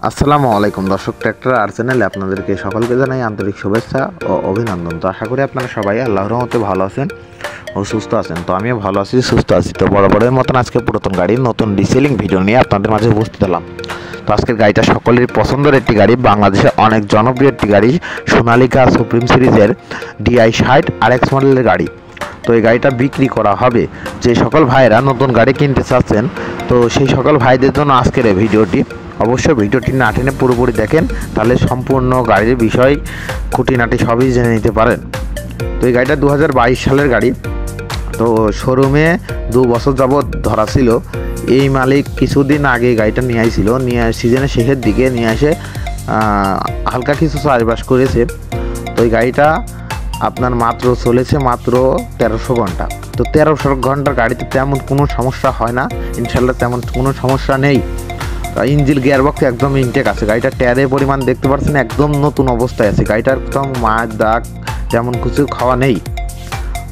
আসসালামু আলাইকুম দর্শক, ট্র্যাক্টর আর চ্যানেলে আপনাদেরকে সকলকে জানাই আন্তরিক শুভেচ্ছা ও অভিনন্দন। তো আশা করি আপনারা সবাই আল্লাহর রহমতে ভালো আছেন ও সুস্থ আছেন। তো আমিও ভালো আছি, সুস্থ আছি। তো বরাবরের মতন আজকে পুরাতন গাড়ির নতুন রিসেলিং ভিডিও নিয়ে আপনাদের মাঝে উপস্থিত হলাম। তো আজকের গাড়িটা সকলের পছন্দের একটি গাড়ি, বাংলাদেশের অনেক জনপ্রিয় একটি গাড়ি, সোনালিকা সুপ্রিম সিরিজের DI60 RX মডেলের গাড়ি। তো এই গাড়িটা বিক্রি করা হবে। যে সকল ভাইরা নতুন গাড়ি কিনতে চাচ্ছেন, তো সেই সকল ভাইদের জন্য আজকের এই ভিডিওটি। অবশ্যই ভিডিওটি না টেনে পুরোপুরি দেখেন, তাহলে সম্পূর্ণ গাড়ির বিষয় খুঁটিনাটি সবই জেনে নিতে পারেন। তো এই গাড়িটা 2022 সালের গাড়ি। তো শোরুমে 2 বছর যাবৎ ধরা ছিল। এই মালিক কিছুদিন আগে গাড়িটা নিয়ে আসছিল, সিজনের শেষের দিকে নিয়ে এসে হালকা কিছু চাষবাস করেছে। তো এই গাড়িটা আপনার চলেছে মাত্র 1300 ঘন্টা। তো 1300 ঘন্টার গাড়িতে তেমন কোনো সমস্যা হয় না, ইনশাল্লাহ তেমন কোনো সমস্যা নেই। ইঞ্জিন গিয়ারবক্স একদম ইনটেক আছে। গাড়িটা টায়ারের পরিমাণ দেখতে পাচ্ছেন একদম নতুন অবস্থায় আছে। গাড়িটার একদম মাছ দাগ তেমন কিছু খাওয়া নেই।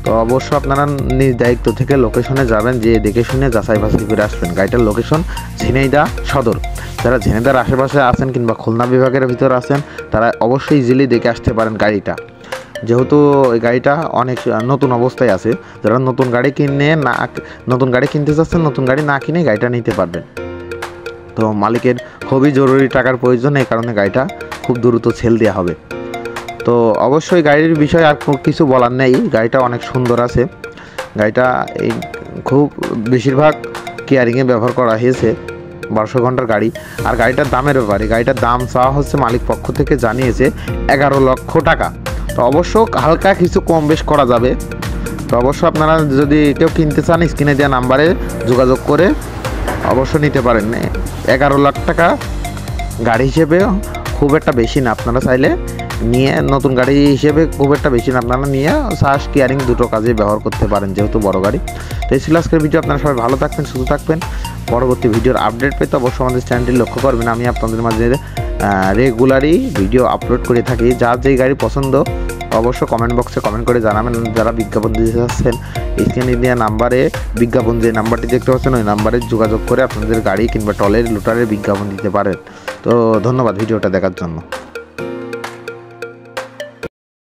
তো অবশ্য আপনারা নিজ দায়িত্ব থেকে লোকেশনে যাবেন, যে দেখে শুনে যাচাই বাছাই করে আসবেন। গাড়িটার লোকেশন ঝিনাইদহ সদর। যারা ঝিনাইদহের আশেপাশে আছেন কিংবা খুলনা বিভাগের ভিতরে আছেন, তারা অবশ্যই ইজিলি দেখে আসতে পারেন গাড়িটা, যেহেতু এই গাড়িটা অনেক নতুন অবস্থায় আছে। যারা নতুন গাড়ি কিনতে চাচ্ছেন, নতুন গাড়ি না কিনে গাড়িটা নিতে পারবেন। তো মালিকের খুবই জরুরি টাকার প্রয়োজন, এই কারণে গাড়িটা খুব দ্রুত সেল দেওয়া হবে। তো অবশ্যই গাড়ির বিষয়ে আর কিছু বলার নেই, গাড়িটা অনেক সুন্দর আছে। গাড়িটা এই খুব বেশিরভাগ কেয়ারিংয়ে ব্যবহার করা হয়েছে। 1200 ঘন্টার গাড়ি। আর গাড়িটার দামের ব্যাপারে, গাড়িটার দাম চাওয়া হচ্ছে, মালিক পক্ষ থেকে জানিয়েছে 11 লক্ষ টাকা। তো অবশ্য হালকা কিছু কম বেশ করা যাবে। তো অবশ্য আপনারা যদি কেউ কিনতে চান, স্ক্রিনে দেওয়া নাম্বারে যোগাযোগ করে অবশ্য নিতে পারেন। 11 লাখ টাকা গাড়ি হিসেবে খুব একটা বেশি না, আপনারা চাইলে নিয়ে নতুন গাড়ি হিসেবে খুব একটা বেশি না, আপনারা নিয়ে চাষ কেয়ারিং দুটো কাজে ব্যবহার করতে পারেন, যেহেতু বড় গাড়ি। তো এই ছিল আজকের ভিডিও। আপনারা সবাই ভালো থাকবেন, সুস্থ থাকবেন। পরবর্তী ভিডিওর আপডেট পেতে অবশ্যই আমাদের চ্যানেলটি লক্ষ্য করবেন। আমি আপনাদের মাঝে রেগুলারই ভিডিও আপলোড করে থাকি। যার যেই গাড়ি পছন্দ অবশ্য কমেন্ট বক্সে কমেন্ট করে জানাবেন। যারা বিজ্ঞাপন দিতে চাচ্ছেন, স্ক্রিনে দেওয়া নাম্বারে বিজ্ঞাপন, যে নাম্বারটি দেখতে পাচ্ছেন, ওই নাম্বারে যোগাযোগ করে আপনাদের গাড়ি কিংবা টলের লোটারের বিজ্ঞাপন দিতে পারেন। তো ধন্যবাদ ভিডিওটা দেখার জন্য।